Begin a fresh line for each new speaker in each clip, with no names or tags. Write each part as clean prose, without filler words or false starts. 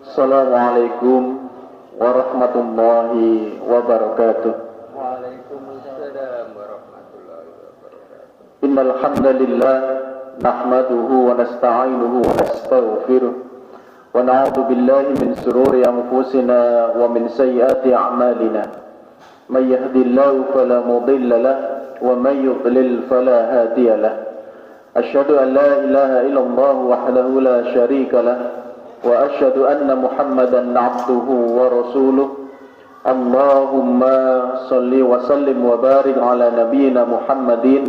Assalamualaikum warahmatullahi wabarakatuh.
Waalaikumsalam warahmatullahi wabarakatuh.
Innal hamdalillah nahmaduhu wa nasta'inuhu wa nastaghfiruh wa na'udzu billahi min shururi anfusina wa min sayyiati a'malina. May yahdihillahu fala mudilla lahu wa may yudlil fala hadiya lahu. Asyhadu an la ilaha illallah wahdahu la syarika lahu wa asyhadu anna Muhammadan 'abduhu wa rasuluh. Allahumma salli wa sallim wa barik ala nabiyyina Muhammadin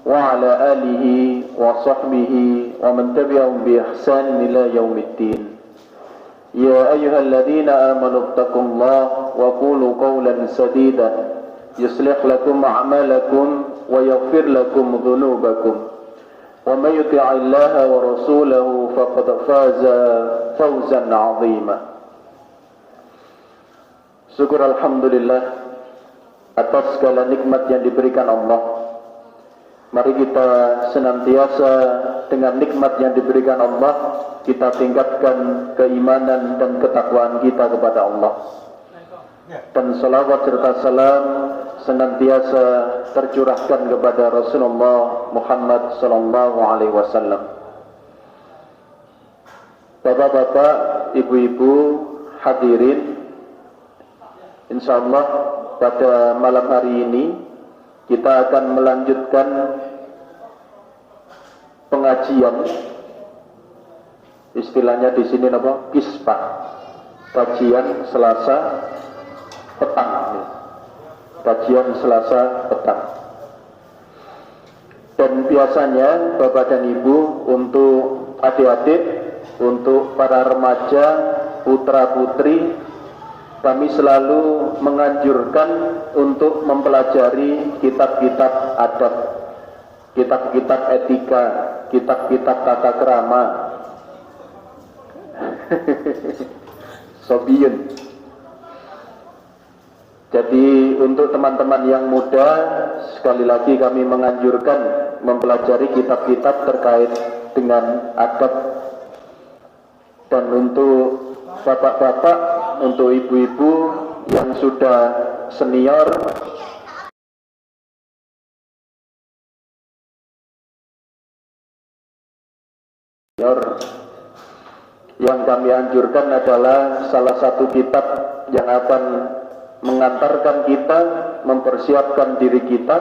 wa ala alihi wa sahbihi wa man tabi'ahum bi ihsan ila yaumiddin. Ya ayyuhalladzina amanu taqullaha wa qulu qawlan sadida yuslih lakum a'malakum wa yaghfir lakum dhunubakum. Wa may yuti'illaha wa rasulahu faqad faza fawzan 'azima. Syukur alhamdulillah atas segala nikmat yang diberikan Allah. Mari kita senantiasa dengan nikmat yang diberikan Allah, kita tingkatkan keimanan dan ketakwaan kita kepada Allah. Dan salawat serta salam senantiasa tercurahkan kepada Rasulullah Muhammad sallallahu alaihi wasallam. Bapak-bapak, ibu-ibu, hadirin, insyaallah pada malam hari ini kita akan melanjutkan pengajian, istilahnya di sini apa? Kisbah. Kajian Selasa petang. Kajian Selasa petang. Dan biasanya Bapak dan Ibu, untuk adik-adik, untuk para remaja, putra-putri, kami selalu menganjurkan untuk mempelajari kitab-kitab adab, kitab-kitab etika, kitab-kitab tata krama. Sobiyun. Jadi untuk teman-teman yang muda, sekali lagi kami menganjurkan mempelajari kitab-kitab terkait dengan adab. Dan untuk bapak-bapak, untuk ibu-ibu yang sudah senior, yang kami anjurkan adalah salah satu kitab yang akan mengantarkan kita, mempersiapkan diri kita.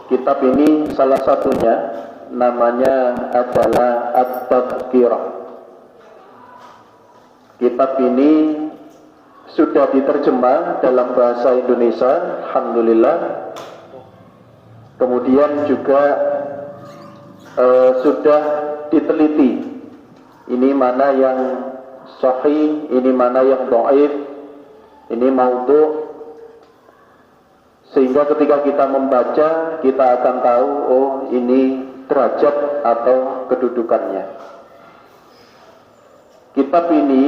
Kitab ini salah satunya namanya adalah At-Tadhkirah. Kitab ini sudah diterjemah dalam bahasa Indonesia, alhamdulillah. Kemudian juga sudah diteliti, ini mana yang sahih, ini mana yang dhaif, ini maudhu', sehingga ketika kita membaca kita akan tahu, oh ini derajat atau kedudukannya. Kitab ini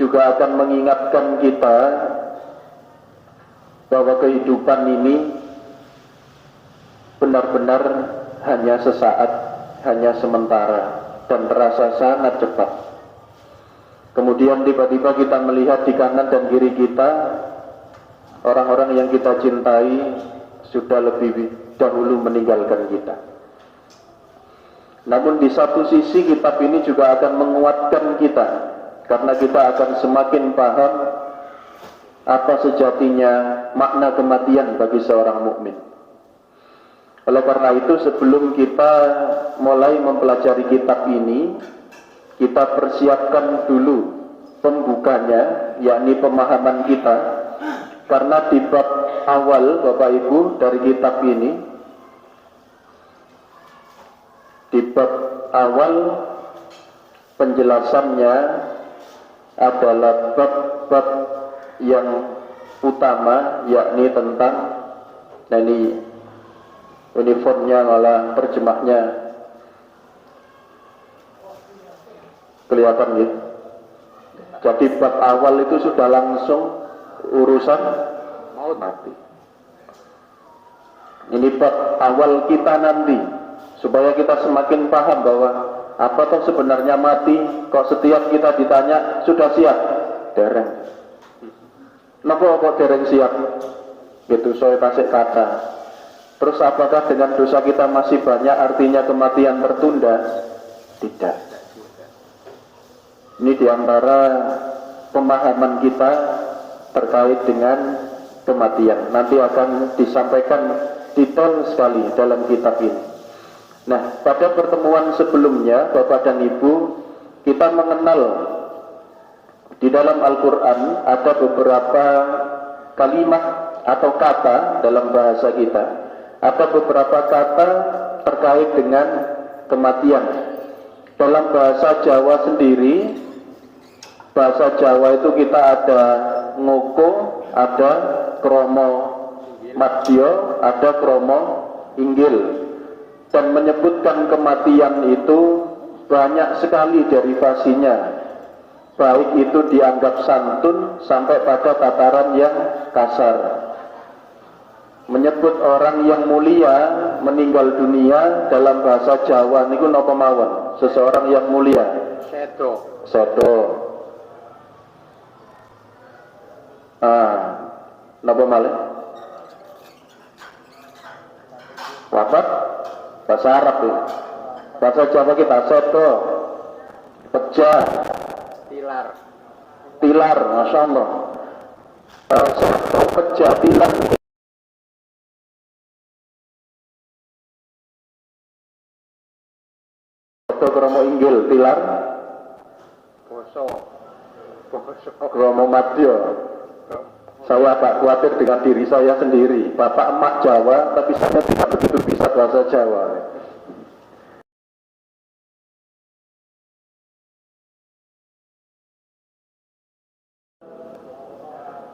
juga akan mengingatkan kita bahwa kehidupan ini benar-benar hanya sesaat, hanya sementara, dan terasa sangat cepat. Kemudian tiba-tiba kita melihat di kanan dan kiri kita, orang-orang yang kita cintai sudah lebih dahulu meninggalkan kita. Namun di satu sisi kitab ini juga akan menguatkan kita, karena kita akan semakin paham apa sejatinya makna kematian bagi seorang mukmin. Oleh karena itu, sebelum kita mulai mempelajari kitab ini, kita persiapkan dulu pembukanya, yakni pemahaman kita. Karena di bab awal, Bapak Ibu, dari kitab ini, di bab awal penjelasannya adalah bab-bab yang utama, yakni tentang, nah ini uniformnya malah terjemahnya kelihatan gitu. Jadi bab awal itu sudah langsung urusan maut mati. Ini bab awal kita nanti, supaya kita semakin paham bahwa Apa toh sebenarnya mati? Kok setiap kita ditanya sudah siap? Dereng. Napa kok dereng siap? Gitu saya tasik kata. Terus apakah dengan dosa kita masih banyak artinya kematian tertunda? Tidak. Ini diantara pemahaman kita terkait dengan kematian. Nanti akan disampaikan detail sekali dalam kitab ini. Nah, pada pertemuan sebelumnya, Bapak dan Ibu, kita mengenal di dalam Al-Quran ada beberapa kalimat atau kata dalam bahasa kita. Ada beberapa kata terkait dengan kematian. Dalam bahasa Jawa sendiri, bahasa Jawa itu kita ada ngoko, ada kromo madya, ada kromo inggil. Dan menyebutkan kematian itu banyak sekali derivasinya. Baik itu dianggap santun sampai pada tataran yang kasar. Menyebut orang yang mulia meninggal dunia dalam bahasa Jawa niku napa mawon? Seseorang yang mulia.
Sedo.
Sedo. Napa malih? Wafat? Bahasa Arab ya. Bahasa Jawa kita sedo, pecah, tilar, masya Allah. Sedo, pecah, tilar. Sedo kromo inggil, tilar.
Poso.
Kromo madya. Saya agak khawatir dengan diri saya sendiri. Bapak emak Jawa, tapi saya tidak begitu bisa bahasa Jawa.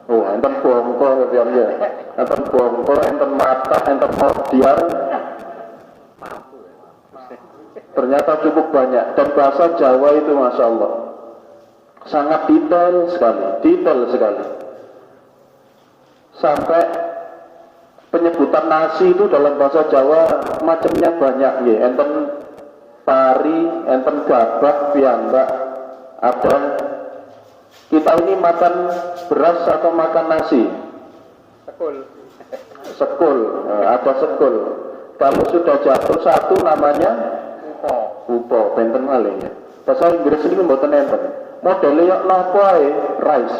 Oh, enten bongko ya. Enten bongko, enten mata, enten modiar. Ternyata cukup banyak. Dan bahasa Jawa itu masya Allah sangat detail sekali. Sampai penyebutan nasi itu dalam bahasa Jawa macamnya banyak ya. Enten pari, enten gabah, piyambak. Ada kita ini makan beras atau makan nasi? Sekul. Ada sekul. Kalau sudah jatuh satu namanya upo, benten malih ya. Bahasa Inggris ini mboten enten. Modelnya napa ae? Rice.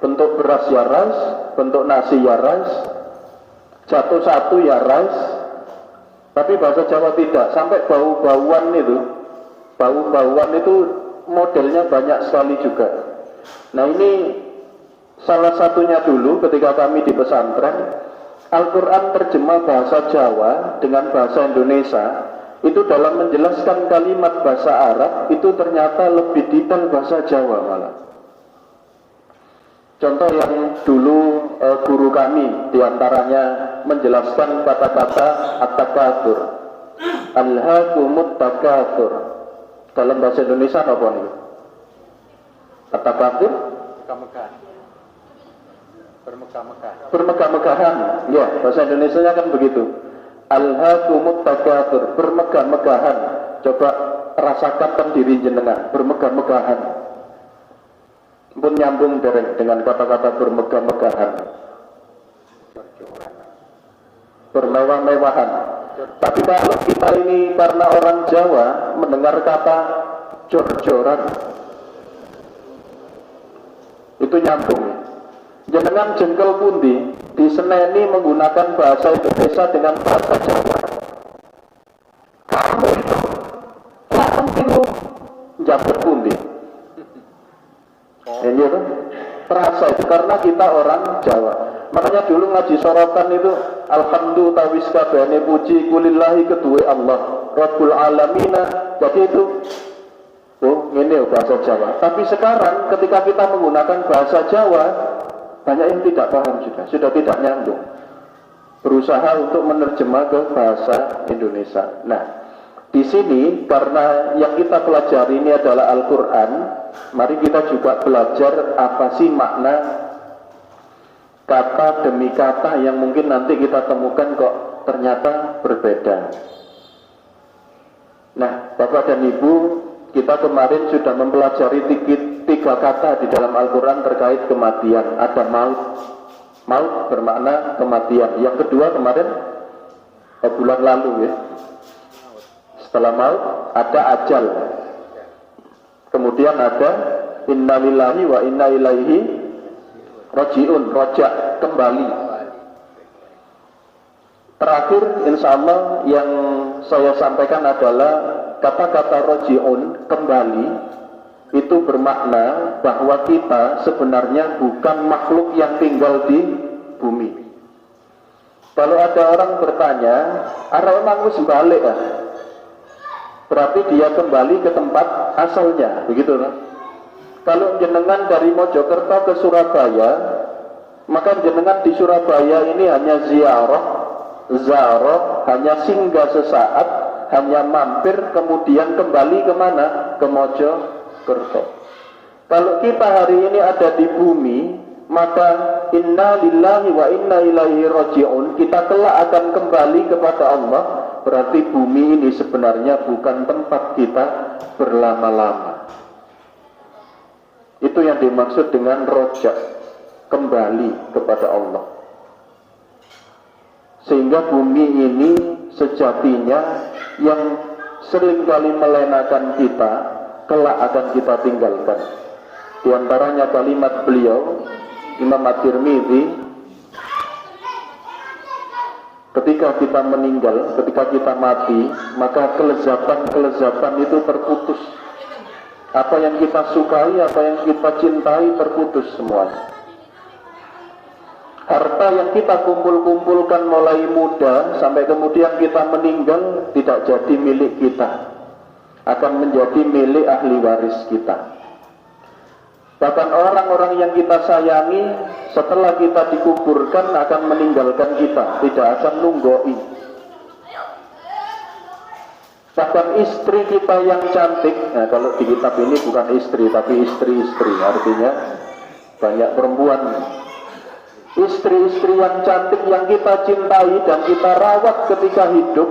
Bentuk beras ya rice, bentuk nasi ya rice, jatuh satu ya rice. Tapi bahasa Jawa tidak, sampai bau-bauan itu modelnya banyak sekali juga. Nah ini salah satunya dulu ketika kami di pesantren, Al-Quran terjemah bahasa Jawa dengan bahasa Indonesia, itu dalam menjelaskan kalimat bahasa Arab itu ternyata lebih detail bahasa Jawa malah. Contoh yang dulu guru kami diantaranya menjelaskan kata-kata at-takatsur, alhaakumut takatsur. Dalam bahasa Indonesia apa nih? At-takatsur? Bermegah-megahan. Ya, bahasa Indonesianya kan begitu. Alhaakumut takatsur, bermegah-megahan. Coba rasakan diri jenengan, bermegah-megahan. Pun nyambung dengan kata-kata bermegah-megahan, bermewah-mewahan. Tapi kalau kita ini karena orang Jawa mendengar kata jor-joran, itu nyambung. Jenengan jengkel pundi diseneni menggunakan bahasa Indonesia dengan bahasa Jawa. Kamu itu jabet pundi. Ini kan terasa itu karena kita orang Jawa. Makanya dulu ngaji sorotan itu alhamdulillah tawis kabehane puji kulillahi kedue Allah Rabbul Alamina. Jadi itu ini bahasa Jawa. Tapi sekarang ketika kita menggunakan bahasa Jawa, banyak yang tidak paham sudah tidak nyambung. Berusaha untuk menerjemah ke bahasa Indonesia. Nah, di sini karena yang kita pelajari ini adalah Al-Quran, mari kita juga belajar apa sih makna kata demi kata yang mungkin nanti kita temukan kok ternyata berbeda. Nah, Bapak dan Ibu, kita kemarin sudah mempelajari tiga kata di dalam Al-Quran terkait kematian. Ada maut. Maut bermakna kematian. Yang kedua kemarin bulan lalu ya. Setelah maut ada ajal. Kemudian ada inna lillahi wa inna ilaihi raji'un, rojak, kembali. Terakhir insya Allah yang saya sampaikan adalah kata-kata raji'un, kembali, itu bermakna bahwa kita sebenarnya bukan makhluk yang tinggal di bumi. Kalau ada orang bertanya, arah emang wis balik ya? Berarti dia kembali ke tempat asalnya, begitu kan? Kalau jenengan dari Mojokerto ke Surabaya, maka jenengan di Surabaya ini hanya ziarah, hanya singgah sesaat, hanya mampir, kemudian kembali kemana? Ke Mojokerto. Kalau kita hari ini ada di bumi, maka inna lillahi wa inna ilaihi raji'un, kita kelak akan kembali kepada Allah. Berarti bumi ini sebenarnya bukan tempat kita berlama-lama. Itu yang dimaksud dengan rojak, kembali kepada Allah. Sehingga bumi ini sejatinya yang seringkali melenakan kita, kelak akan kita tinggalkan. Di antaranya kalimat beliau Imam At-Tirmidzi, ketika kita meninggal, ketika kita mati, maka kelezatan itu terputus. Apa yang kita sukai, apa yang kita cintai terputus semuanya. Harta yang kita kumpul-kumpulkan mulai muda sampai kemudian kita meninggal tidak jadi milik kita, akan menjadi milik ahli waris kita. Bahkan orang-orang yang kita sayangi setelah kita dikuburkan akan meninggalkan kita, tidak akan nunggoi. Bahkan istri kita yang cantik, nah kalau di kitab ini bukan istri tapi istri-istri, artinya banyak perempuan. Istri-istri yang cantik yang kita cintai dan kita rawat ketika hidup,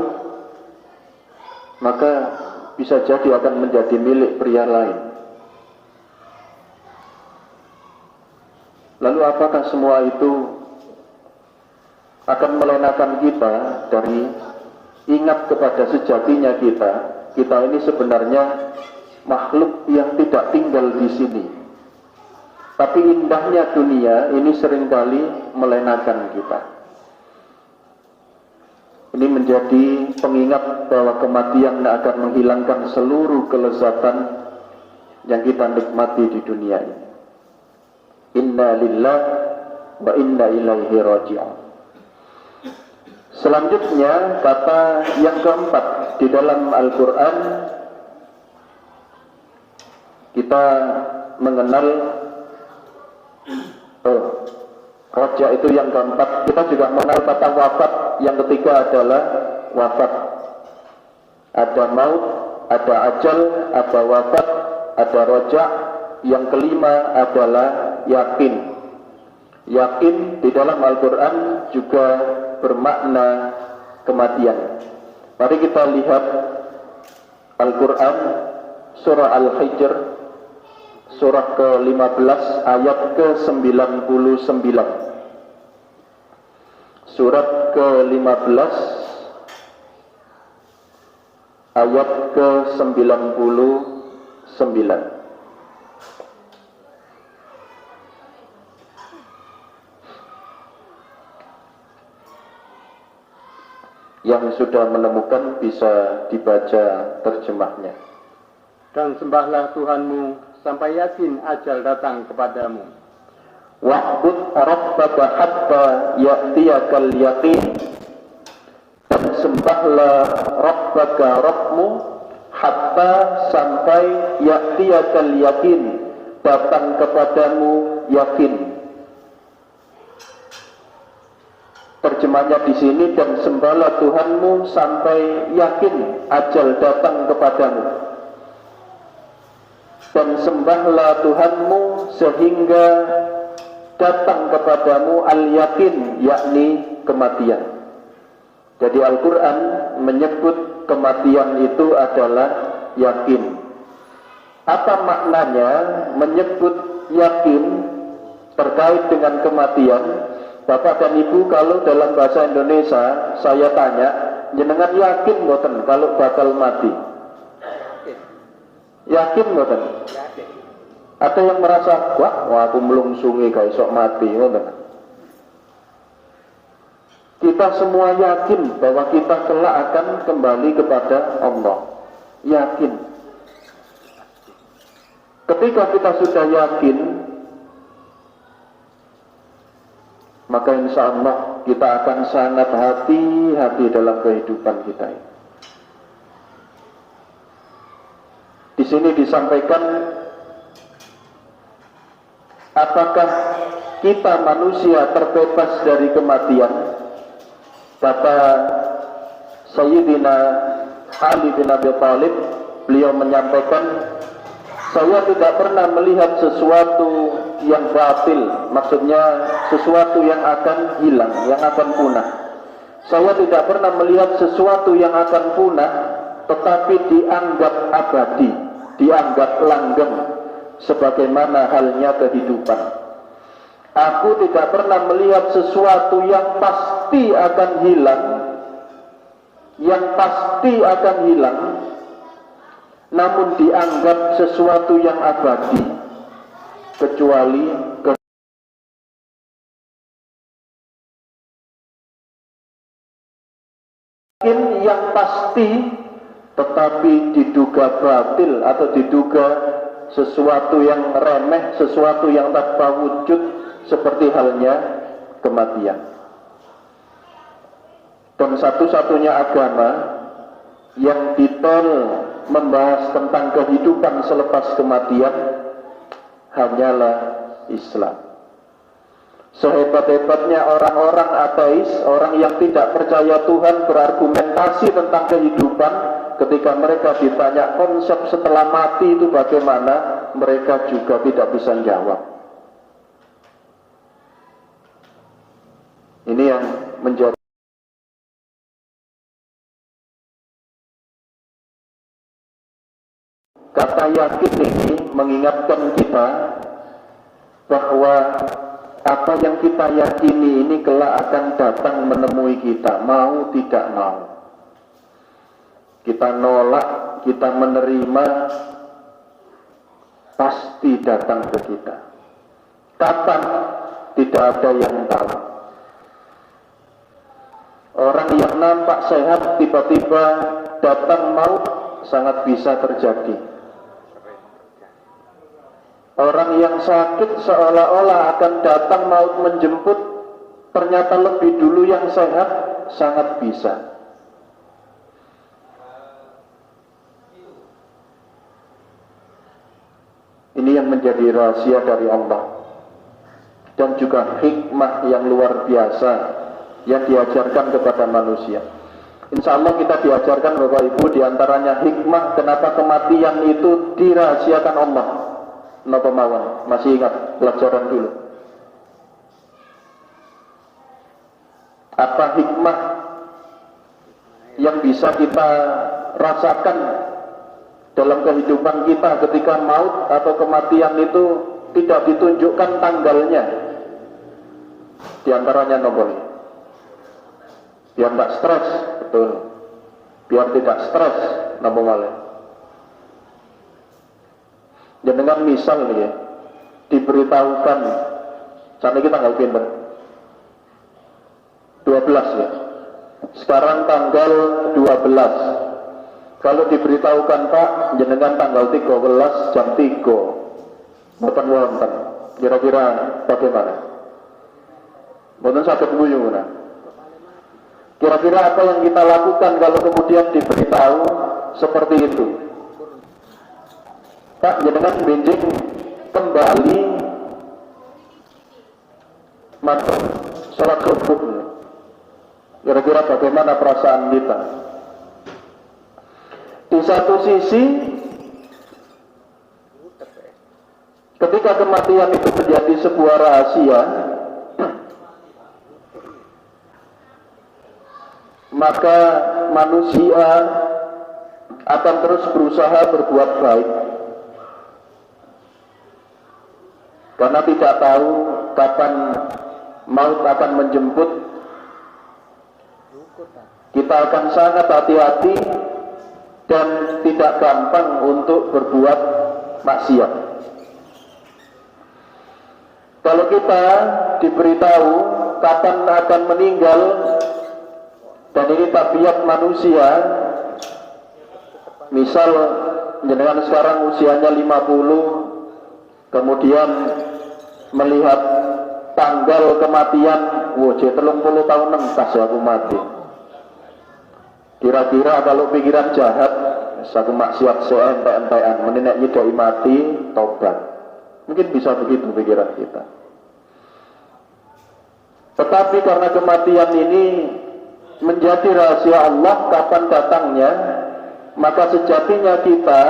maka bisa jadi akan menjadi milik pria lain. Lalu apakah semua itu akan melenakan kita dari ingat kepada sejatinya kita? Kita ini sebenarnya makhluk yang tidak tinggal di sini. Tapi indahnya dunia ini seringkali melenakan kita. Ini menjadi pengingat bahwa kematian akan menghilangkan seluruh kelezatan yang kita nikmati di dunia ini. Inna lillahi wa inna ilaihi raji'un. Selanjutnya kata yang keempat di dalam Al-Quran, kita mengenal roja itu yang keempat. Kita juga mengenal kata wafat. Yang ketiga adalah wafat. Ada maut, ada ajal, ada wafat, ada roja. Yang kelima adalah yakin. Yakin di dalam Al-Quran juga bermakna kematian. Mari kita lihat Al-Quran surah Al-Hijr, surah ke-15 ayat ke-99. Surat ke-15 ayat ke-99. Yang sudah menemukan bisa dibaca terjemahnya.
Dan sembahlah Tuhanmu sampai yakin ajal datang kepadamu.
Wa'bud rabbaka hatta ya'tiyakal yaqin. Dan sembahlah rabbaka Rabbmu hatta sampai ya'tiyakal yaqin, datang kepadamu yakin. Terjemahnya di sini, dan sembahlah Tuhanmu sampai yakin ajal datang kepadamu. Dan sembahlah Tuhanmu sehingga datang kepadamu al-yakin, yakni kematian. Jadi Al-Quran menyebut kematian itu adalah yakin. Apa maknanya menyebut yakin terkait dengan kematian? Bapak dan Ibu, kalau dalam bahasa Indonesia saya tanya, jenengan yakin mboten kalau bakal mati? Yakin mboten? Ada yang merasa, wah aku melungsungi gak iso mati, mboten? Kita semua yakin bahwa kita kelak akan kembali kepada Allah. Yakin. Ketika kita sudah yakin, maka insya Allah kita akan sangat hati-hati dalam kehidupan kita ini. Di sini disampaikan, apakah kita manusia terbebas dari kematian? Kata Sayyidina Ali bin Abi Thalib, beliau menyampaikan, saya tidak pernah melihat sesuatu yang batil, maksudnya sesuatu yang akan hilang, yang akan punah. Saya tidak pernah melihat sesuatu yang akan punah, tetapi dianggap abadi, dianggap langgeng, sebagaimana halnya kehidupan. Aku tidak pernah melihat sesuatu yang pasti akan hilang, yang pasti akan hilang, namun dianggap sesuatu yang abadi, kecuali yang pasti tetapi diduga batil atau diduga sesuatu yang remeh, sesuatu yang tanpa wujud, seperti halnya kematian. Dan satu-satunya agama yang detail membahas tentang kehidupan selepas kematian hanyalah Islam. Sehebat-hebatnya orang-orang ateis, orang yang tidak percaya Tuhan, berargumentasi tentang kehidupan, ketika mereka ditanya konsep setelah mati itu bagaimana, mereka juga tidak bisa jawab. Ini yang menjadi kata yakin ini mengingatkan kita bahwa apa yang kita yakini ini kelak akan datang menemui kita, mau tidak mau. Kita nolak, kita menerima, pasti datang ke kita. Kapan? Tidak ada yang tahu. Orang yang nampak sehat tiba-tiba datang maut sangat bisa terjadi. Orang yang sakit seolah-olah akan datang maut menjemput, ternyata lebih dulu yang sehat, sangat bisa. Ini yang menjadi rahasia dari Allah. Dan juga hikmah yang luar biasa yang diajarkan kepada manusia. Insya Allah kita diajarkan Bapak Ibu, diantaranya hikmah kenapa kematian itu dirahasiakan Allah. Napa mawon? Masih ingat pelajaran dulu? Apa hikmah yang bisa kita rasakan dalam kehidupan kita ketika maut atau kematian itu tidak ditunjukkan tanggalnya? Di antaranya nomor biar tidak stres, betul. Biar tidak stres, napa malih? Jenengan misal nih ya, diberitahukan, saat ini tanggal pinten? 12 ya. Sekarang tanggal 12. Kalau diberitahukan Pak, jenengan tanggal 13 jam 3. Mboten wonten. Kira-kira bagaimana? Mboten saged guyu mana? Kira-kira apa yang kita lakukan kalau kemudian diberitahu seperti itu? Pak, jenengan benjing kembali masuk sholat subuh. Kira-kira bagaimana perasaan kita? Di satu sisi, ketika kematian itu menjadi sebuah rahasia, maka manusia akan terus berusaha berbuat baik, karena tidak tahu kapan maut akan menjemput. Kita akan sangat hati-hati dan tidak gampang untuk berbuat maksiat. Kalau kita diberitahu kapan akan meninggal, dan ini tabiat manusia, misal jenengan sekarang usianya 50, kemudian melihat tanggal kematian, wah 30 tahun entas aku mati. Kira-kira kalau pikiran jahat, satu maksiat seentek-entekan, menenek nyidai mati, tobat. Mungkin bisa begitu pikiran kita. Tetapi karena kematian ini menjadi rahasia Allah kapan datangnya, maka sejatinya kita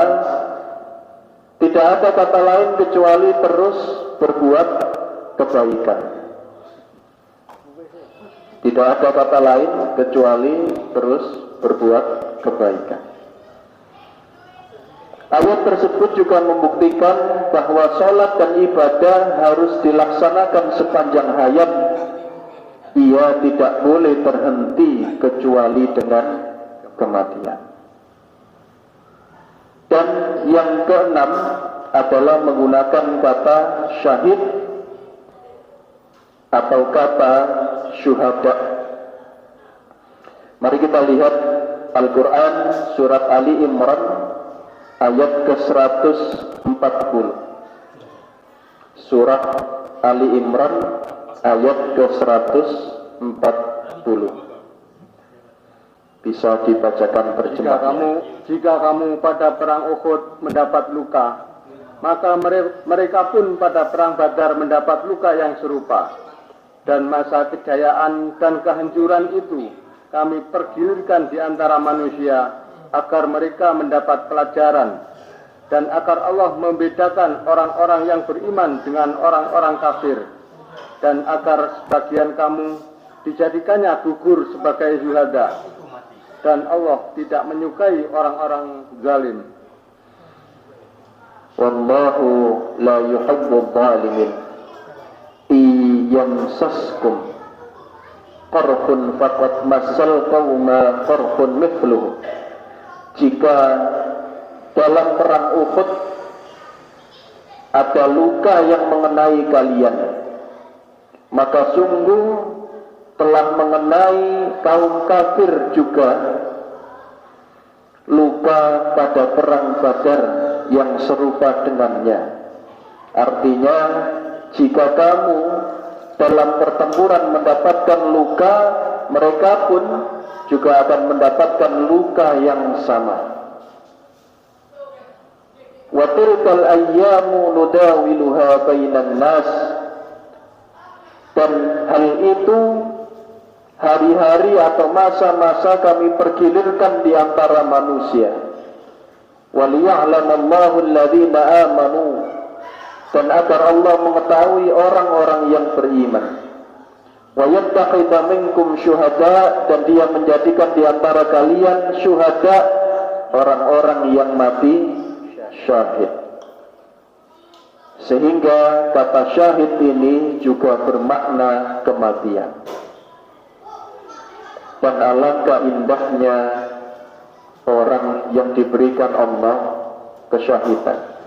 tidak ada kata lain kecuali terus berbuat kebaikan. Tidak ada kata lain kecuali terus berbuat kebaikan. Ayat tersebut juga membuktikan bahwa sholat dan ibadah harus dilaksanakan sepanjang hayat. Ia tidak boleh terhenti kecuali dengan kematian. Dan yang keenam adalah menggunakan kata syahid atau kata syuhada. Mari kita lihat Al-Quran surat Ali Imran ayat ke-140. Surah Ali Imran ayat ke-140. Bisa dibacakan terjemahnya.
Jika kamu pada perang Uhud mendapat luka, maka mereka pun pada perang Badar mendapat luka yang serupa. Dan masa kejayaan dan kehancuran itu kami pergilirkan di antara manusia agar mereka mendapat pelajaran, dan agar Allah membedakan orang-orang yang beriman dengan orang-orang kafir, dan agar sebagian kamu dijadikannya gugur sebagai syuhada, dan Allah tidak menyukai orang-orang zalim.
Wallahu la yuhibbul zalimin. Iyamsaskum qarhun faqad massal qauma qarhun mithluhu. Jika dalam perang Uhud ada luka yang mengenai kalian, maka sungguh telah mengenai kaum kafir juga luka pada perang Badar yang serupa dengannya. Artinya, jika kamu dalam pertempuran mendapatkan luka, mereka pun juga akan mendapatkan luka yang sama. Wa tilkal ayyamu nudawiluha bainan nas. Dan hal itu hari-hari atau masa-masa kami pergilirkan di antara manusia. Waliya'lamallahu alladhina amanu. Dan agar Allah mengetahui orang-orang yang beriman. Wa yattakhidha minkum syuhada. Dan dia menjadikan di antara kalian syuhada, orang-orang yang mati syahid. Sehingga kata syahid ini juga bermakna kematian. Dan alangkah indahnya orang yang diberikan Allah kesyahidan.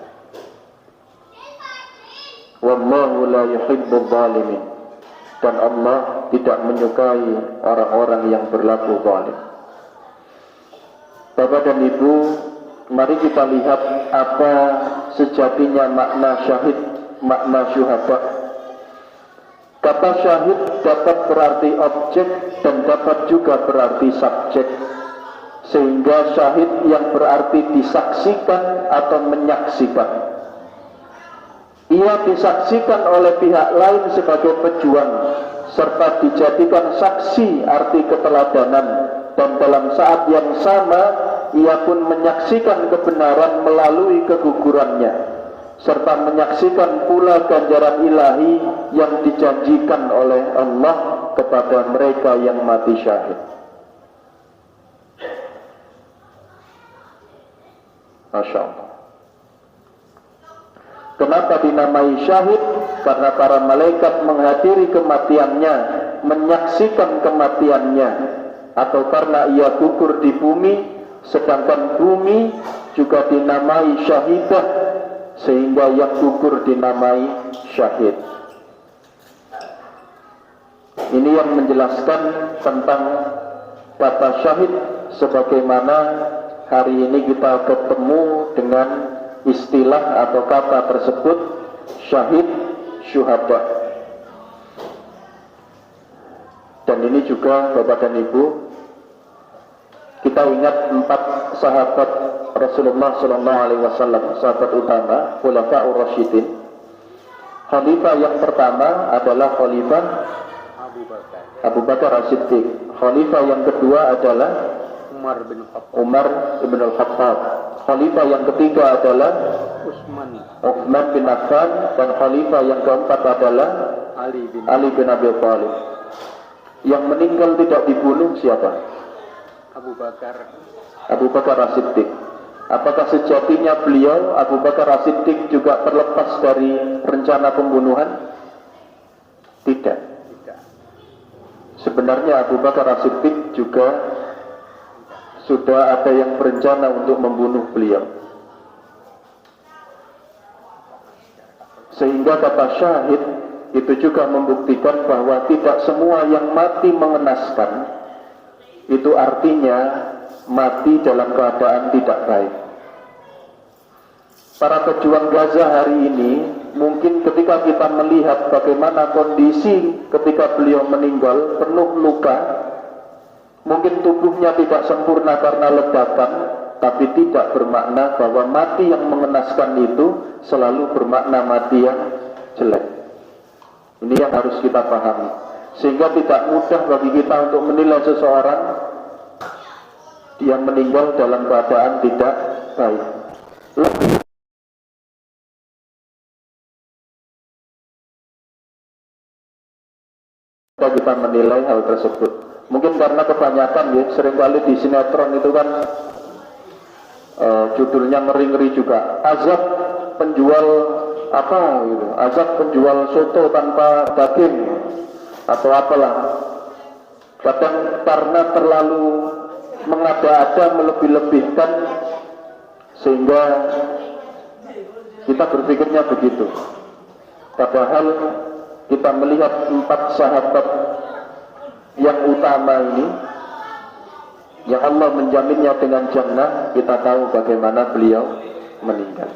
Wallahu la yuhibbul zalimin. Dan Allah tidak menyukai orang-orang yang berlaku zalim. Bapak dan Ibu, mari kita lihat apa sejatinya makna syahid, makna syuhada. Kata syahid dapat berarti objek dan dapat juga berarti subjek. Sehingga syahid yang berarti disaksikan atau menyaksikan. Ia disaksikan oleh pihak lain sebagai pejuang, serta dijadikan saksi arti keteladanan, dan dalam saat yang sama ia pun menyaksikan kebenaran melalui kegugurannya, serta menyaksikan pula ganjaran ilahi yang dijanjikan oleh Allah kepada mereka yang mati syahid. Masya Allah. Kenapa dinamai syahid? Karena para malaikat menghadiri kematiannya, menyaksikan kematiannya, atau karena ia gugur di bumi, sedangkan bumi juga dinamai syahidah, sehingga yang gugur dinamai syahid. Ini yang menjelaskan tentang kata syahid, sebagaimana hari ini kita ketemu dengan istilah atau kata tersebut, syahid, syuhada. Dan ini juga Bapak dan Ibu, kita ingat 4 sahabat Rasulullah SAW, sahabat utama, Khulafaur Rasyidin. Khalifah yang pertama adalah Khalifah Abu Bakar As-Siddiq. Khalifah yang kedua adalah Umar bin Al-Khattab. Khalifah yang ketiga adalah Utsman bin Affan, dan khalifah yang keempat adalah Ali bin Abi Thalib. Yang meninggal tidak dibunuh siapa? Abu Bakar As-Siddiq. Apakah sejatinya beliau Abu Bakar As-Siddiq juga terlepas dari rencana pembunuhan? Tidak. Sebenarnya Abu Bakar As-Siddiq juga sudah ada yang berencana untuk membunuh beliau. Sehingga kata syahid itu juga membuktikan bahwa tidak semua yang mati mengenaskan itu artinya mati dalam keadaan tidak baik. Para pejuang Gaza hari ini, mungkin ketika kita melihat bagaimana kondisi ketika beliau meninggal penuh luka, mungkin tubuhnya tidak sempurna karena ledakan, tapi tidak bermakna bahwa mati yang mengenaskan itu selalu bermakna mati yang jelek. Ini yang harus kita pahami. Sehingga tidak mudah bagi kita untuk menilai seseorang yang meninggal dalam keadaan tidak baik. Kita menilai hal tersebut. Mungkin karena kebanyakan ya, seringkali di sinetron itu kan judulnya ngeri-ngeri juga. Azab penjual apa gitu, azab penjual soto tanpa daging atau apalah. Kadang karena terlalu mengada-ada, melebih-lebihkan, sehingga kita berpikirnya begitu. Padahal kita melihat 4 sahabat yang utama ini, yang Allah menjaminnya dengan jannah, kita tahu bagaimana beliau meninggal.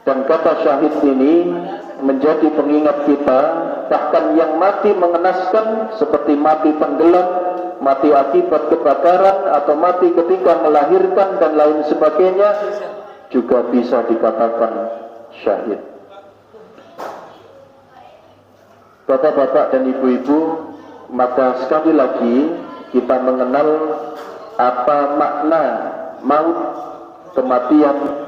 Dan kata syahid ini menjadi pengingat kita, bahkan yang mati mengenaskan seperti mati tenggelam, mati akibat kebakaran, atau mati ketika melahirkan dan lain sebagainya, juga bisa dikatakan syahid. Bapak-bapak dan ibu-ibu, maka sekali lagi kita mengenal apa makna maut, kematian.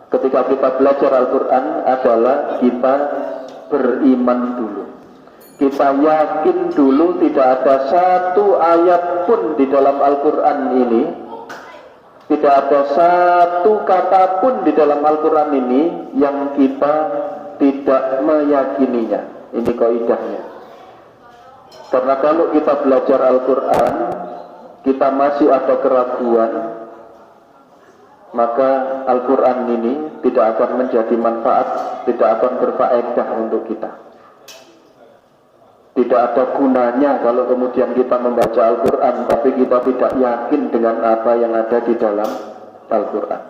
Ketika kita belajar Al-Quran adalah kita beriman dulu. Kita yakin dulu tidak ada satu ayat pun di dalam Al-Quran ini, tidak ada satu kata pun di dalam Al-Quran ini yang kita tidak meyakininya. Ini kaidahnya. Karena kalau kita belajar Al-Quran, kita masih ada keraguan, maka Al-Quran ini tidak akan menjadi manfaat, tidak akan berfaedah untuk kita. Tidak ada gunanya kalau kemudian kita membaca Al-Quran tapi kita tidak yakin dengan apa yang ada di dalam Al-Quran.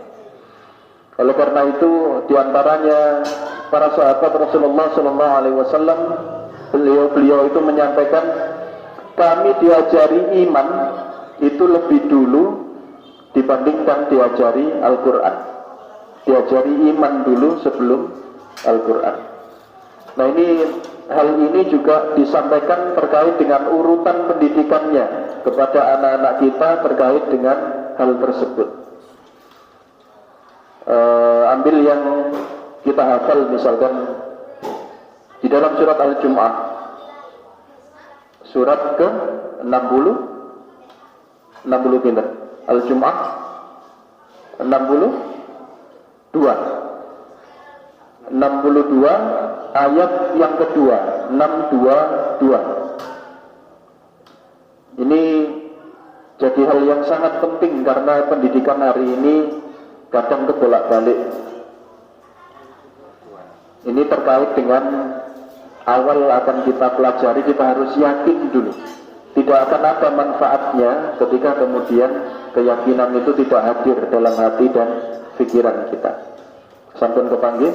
Oleh karena itu, diantaranya para sahabat Rasulullah SAW, beliau itu menyampaikan, kami diajari iman itu lebih dulu dibandingkan diajari Al-Quran. Diajari iman dulu sebelum Al-Quran. Nah, hal ini juga disampaikan terkait dengan urutan pendidikannya kepada anak-anak kita terkait dengan hal tersebut. Ambil yang kita hafal misalkan di dalam surat Al-Jum'ah, surat ke 60 pinter. Al-Jum'ah 62 ayat yang kedua, 622. Ini jadi hal yang sangat penting karena pendidikan hari ini kadang kebolak-balik. Ini terkait dengan awal akan kita pelajari, kita harus yakin dulu. Tidak akan ada manfaatnya ketika kemudian keyakinan itu tidak hadir dalam hati dan pikiran kita. Sampun kepanggih.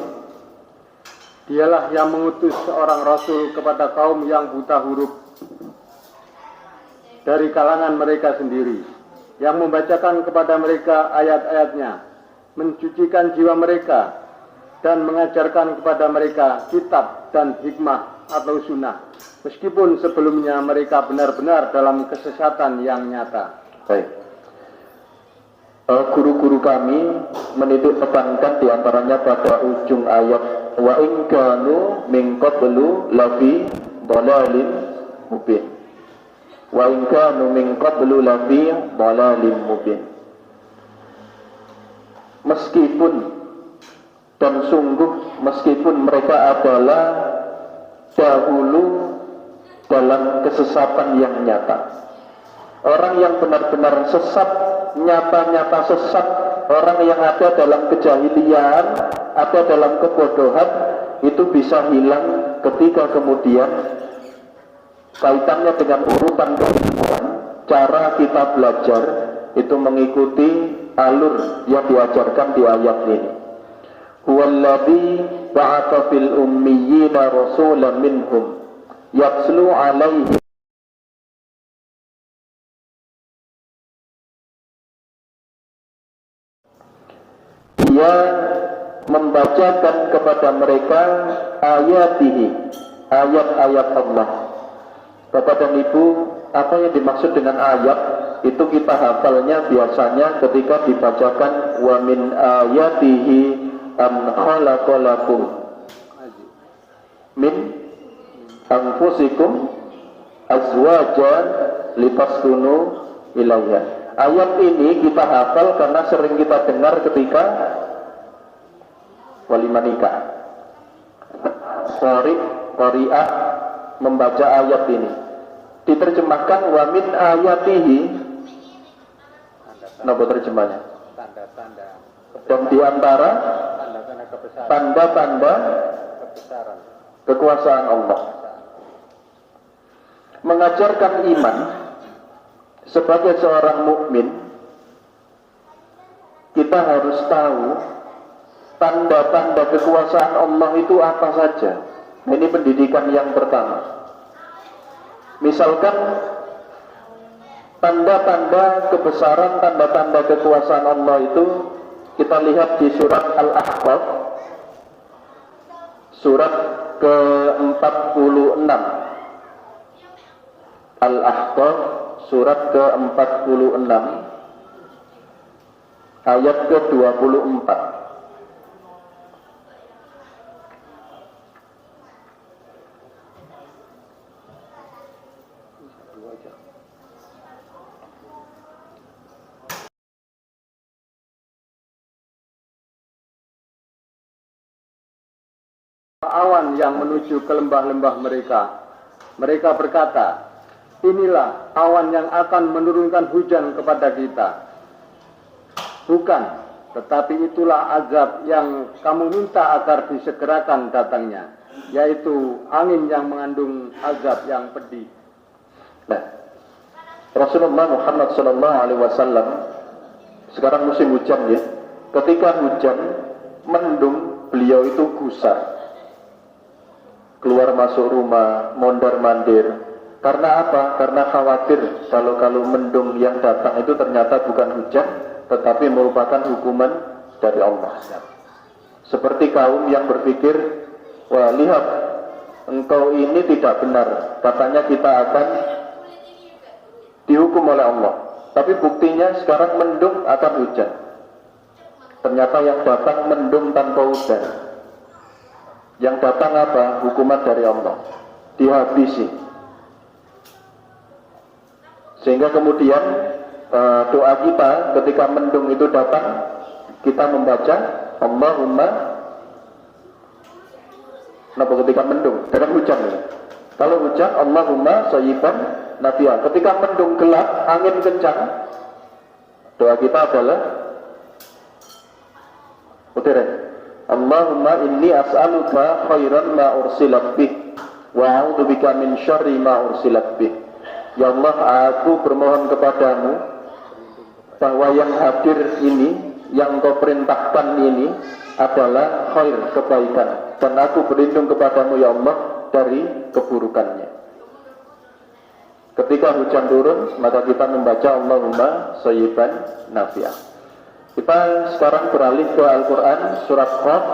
Dialah yang mengutus seorang rasul kepada kaum yang buta huruf dari kalangan mereka sendiri, yang membacakan kepada mereka ayat-ayatnya, mencucikan jiwa mereka, dan mengajarkan kepada mereka kitab dan hikmah atau sunnah, meskipun sebelumnya mereka benar-benar dalam kesesatan yang nyata.
Baik. Guru-guru kami menitik tekankan diantaranya pada ujung ayat wa in kanu min qablu lafi dhalalin mubin. Wa in kanu min qablu lafi dhalalin mubin. Meskipun dan sungguh meskipun mereka adalah dahulu dalam kesesatan yang nyata. Orang yang benar-benar sesat, nyata-nyata sesat, orang yang ada dalam kejahilian, ada dalam kebodohan, itu bisa hilang ketika kemudian kaitannya dengan urutan keilmuan, cara kita belajar itu mengikuti alur yang diajarkan di ayat ini. Huwallazi ba'atha fil ummiyina rasulan minhum yatslu 'alaihim Dia membacakan kepada mereka ayatihi, ayat-ayat Allah. Bapak dan Ibu, apa yang dimaksud dengan ayat? Itu kita hafalnya biasanya ketika dibacakan wa min ayatihi an khalaqalakum min anfusikum azwajan litaskunu ilaiha. Ayat ini kita hafal karena sering kita dengar ketika walimah nikah. Qari'ah membaca ayat ini. Diterjemahkan wa min ayatihi. Napa terjemahnya?
Tanda-tanda.
Dan di antara tanda-tanda kekuasaan Allah. Mengajarkan iman sebagai seorang mukmin, kita harus tahu tanda-tanda kekuasaan Allah itu apa saja. Nah, ini pendidikan yang pertama. Misalkan tanda-tanda kebesaran, tanda-tanda kekuasaan Allah itu kita lihat di surat Al-Ahqaf, surat ke-46. Al-Ahqaf surat ke-46 ayat ke-24.
Awan yang menuju ke lembah-lembah mereka. Mereka berkata, inilah awan yang akan menurunkan hujan kepada kita. Bukan, tetapi itulah azab yang kamu minta agar disegerakan datangnya, yaitu angin yang mengandung azab yang pedih.
Nah, Rasulullah Muhammad SAW sekarang musim hujan ya. Ketika hujan mendung, beliau itu gusar, keluar masuk rumah, mondar-mandir. Karena apa? Karena khawatir kalau mendung yang datang itu ternyata bukan hujan, tetapi merupakan hukuman dari Allah. Seperti kaum yang berpikir, wah lihat, engkau ini tidak benar, katanya kita akan dihukum oleh Allah. Tapi buktinya sekarang mendung akan hujan. Ternyata yang datang mendung tanpa hujan. Yang datang apa? Hukuman dari Allah, dihabisi. Sehingga kemudian doa kita ketika mendung itu datang, kita membaca Allahumma, kenapa ketika mendung? Dengan hujan ya. Kalau hujan Allahumma sayyiban nafi'a. Ketika mendung gelap, angin kencang, doa kita adalah Allahumma inni as'aluka khairan ma ursilat bih wa a'udzubika min syarri ma ursilat bih. Ya Allah, aku bermohon kepadamu bahwa yang hadir ini, yang kau perintahkan ini adalah khair, kebaikan, dan aku berlindung kepadamu ya Allah dari keburukannya. Ketika hujan turun, maka kita membaca Allahumma sayyiban nafi'ah. Kita sekarang beralih ke Al-Quran surat Qaf,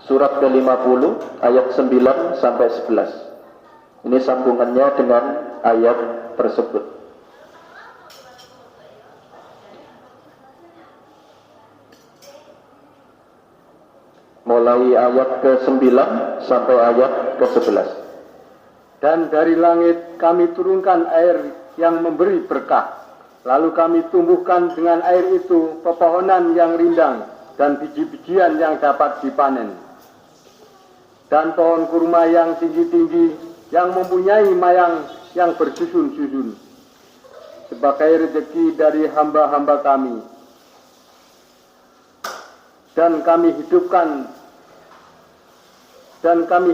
surat ke-50 ayat 9 sampai 11. Ini sambungannya dengan ayat tersebut. Mulai ayat ke-9 sampai ayat ke-11.
Dan dari langit kami turunkan air yang memberi berkah. Lalu kami tumbuhkan dengan air itu pepohonan yang rindang dan biji-bijian yang dapat dipanen. Dan pohon kurma yang tinggi-tinggi yang mempunyai mayang yang bersusun-susun. Sebagai rezeki dari hamba-hamba kami. Dan kami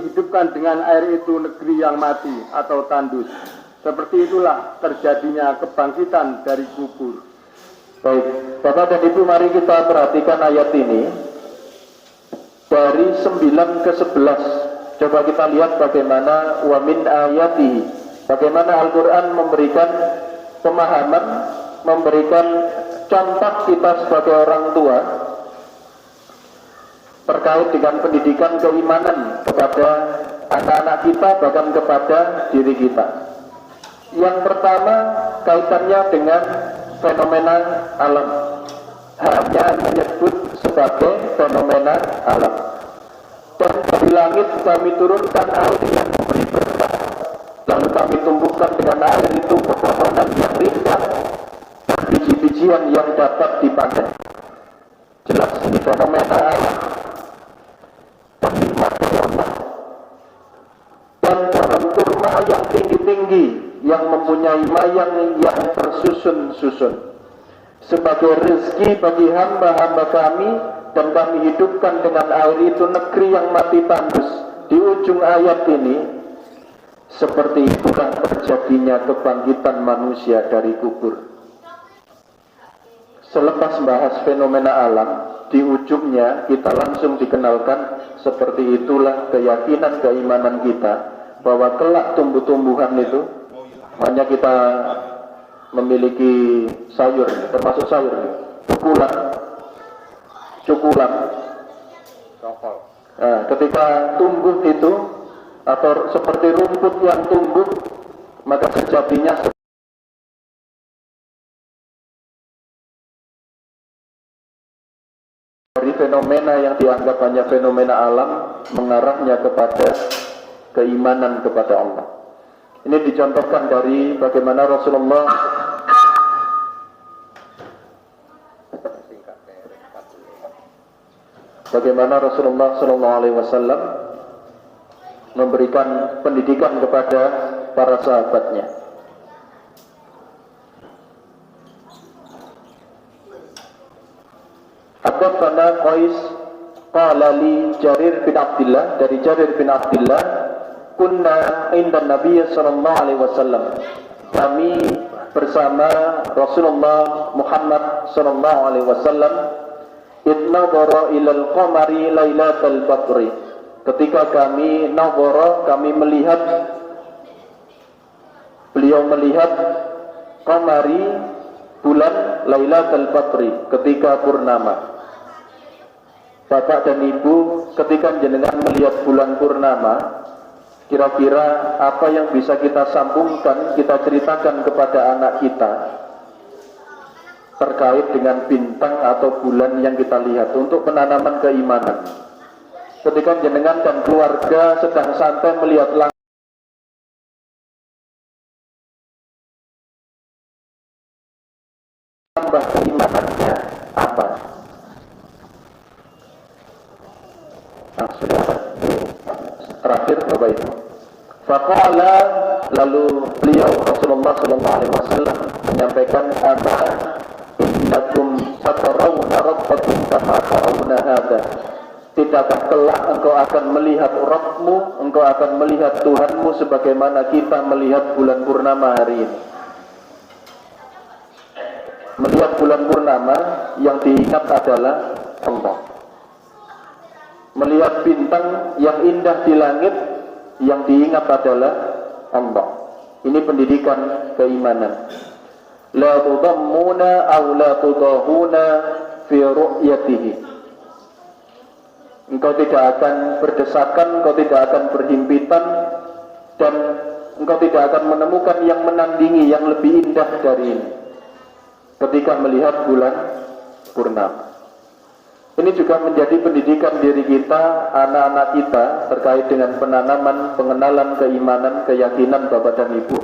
hidupkan dengan air itu negeri yang mati atau tandus. Seperti itulah terjadinya kebangkitan dari kubur.
Baik, Bapak dan Ibu, mari kita perhatikan ayat ini dari 9 ke 11. Coba kita lihat bagaimana wa min ayatihi, bagaimana Al-Quran memberikan pemahaman, memberikan contoh kita sebagai orang tua terkait dengan pendidikan keimanan kepada anak-anak kita, bahkan kepada diri kita. Yang pertama kaitannya dengan fenomena alam. Hanya menyebut sebagai fenomena alam. Dan dari langit kami turunkan air yang memberi berkah. Lalu kami tumbuhkan dengan air itu pepohonan yang rindang dan biji-bijian yang dapat dipanen. Jelas ini fenomena alam. Dan pohon kurma yang tinggi-tinggi yang mempunyai mayang yang tersusun-susun sebagai rezeki bagi hamba-hamba kami, dan kami hidupkan dengan air itu negeri yang mati tandus. Di ujung ayat ini, seperti itulah terjadinya kebangkitan manusia dari kubur. Selepas bahas fenomena alam, di ujungnya kita langsung dikenalkan seperti itulah keyakinan keimanan kita bahwa kelak tumbuh-tumbuhan itu, hanya kita memiliki sayur, termasuk sayur, cukulan. Nah, ketika tumbuh itu atau seperti rumput yang tumbuh, maka sejatinya dari fenomena yang dianggap hanya fenomena alam mengarahnya kepada keimanan kepada Allah. Ini dicontohkan dari bagaimana Rasulullah SAW memberikan pendidikan kepada para sahabatnya. Haddatsana Qais qala li Jarir bin Abdullah, dari Jarir bin Abdullah, kunna inda Nabi sallallahu alaihi wasallam, kami bersama Rasulullah Muhammad sallallahu alaihi wasallam, idnadhara ilal qamari lailatal badri, ketika kami nadhara, kami melihat, beliau melihat qamari, bulan lailatul badri, ketika purnama. Bapak dan Ibu, ketika jenengan melihat bulan purnama, kira-kira apa yang bisa kita sambungkan, kita ceritakan kepada anak kita terkait dengan bintang atau bulan yang kita lihat untuk penanaman keimanan. ketika jenengan dan keluarga sedang santai melihat tambah keimanannya apa? Nah, sudah terakhir Bapak Ibu. Faqala, lalu beliau Rasulullah sallallahu alaihi wasallam menyampaikan, "Ama innakum satarawna rabbakum kama tarawna hadza." Tidakkah kelak engkau akan melihat Rabbmu, engkau akan melihat Tuhanmu sebagaimana kita melihat bulan purnama hari ini. Melihat bulan purnama yang diingat adalah Allah. Melihat bintang yang indah di langit yang diingat adalah Allah. Ini pendidikan keimanan. La tudammuna aw la tudahuna fi ru'yatihi. Engkau tidak akan berdesakan, engkau tidak akan berhimpitan, dan engkau tidak akan menemukan yang menandingi, yang lebih indah dari ini ketika melihat bulan purnama. Ini juga menjadi pendidikan diri kita, anak-anak kita, terkait dengan penanaman, pengenalan keimanan, keyakinan Bapak dan Ibu.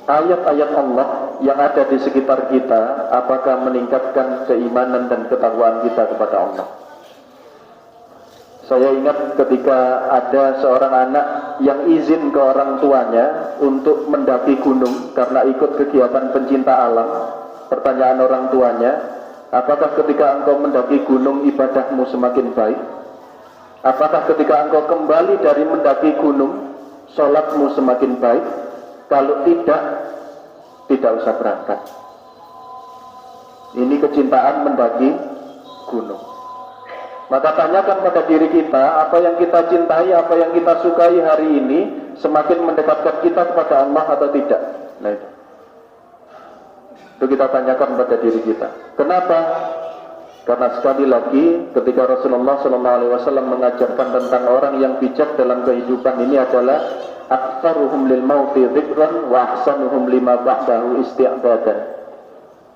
Ayat-ayat Allah yang ada di sekitar kita, apakah meningkatkan keimanan dan ketakwaan kita kepada Allah? Saya ingat ketika ada seorang anak yang izin ke orang tuanya untuk mendaki gunung karena ikut kegiatan pencinta alam. Pertanyaan orang tuanya, apakah ketika engkau mendaki gunung ibadahmu semakin baik? Apakah ketika engkau kembali dari mendaki gunung sholatmu semakin baik? Kalau tidak, tidak usah berangkat. Ini kecintaan mendaki gunung. Maka tanyakan pada diri kita, apa yang kita cintai, apa yang kita sukai hari ini semakin mendekatkan kita kepada Allah atau tidak? Nah itu kita tanyakan pada diri kita. Kenapa? Karena sekali lagi ketika Rasulullah SAW mengajarkan tentang orang yang bijak dalam kehidupan ini adalah aktsaruhum lil mauti dzikran wa ahsanuhum lima ba'dahu isti'dadan.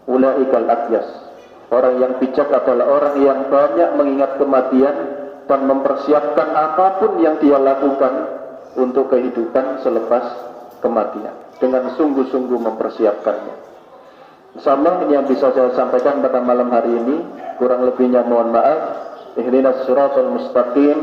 Ulaikal aqyas. Orang yang bijak adalah orang yang banyak mengingat kematian dan mempersiapkan apapun yang dia lakukan untuk kehidupan selepas kematian, dengan sungguh-sungguh mempersiapkannya. Sama ini yang bisa saya sampaikan pada malam hari ini. Kurang lebihnya mohon maaf. Ihdinas siratal mustaqim.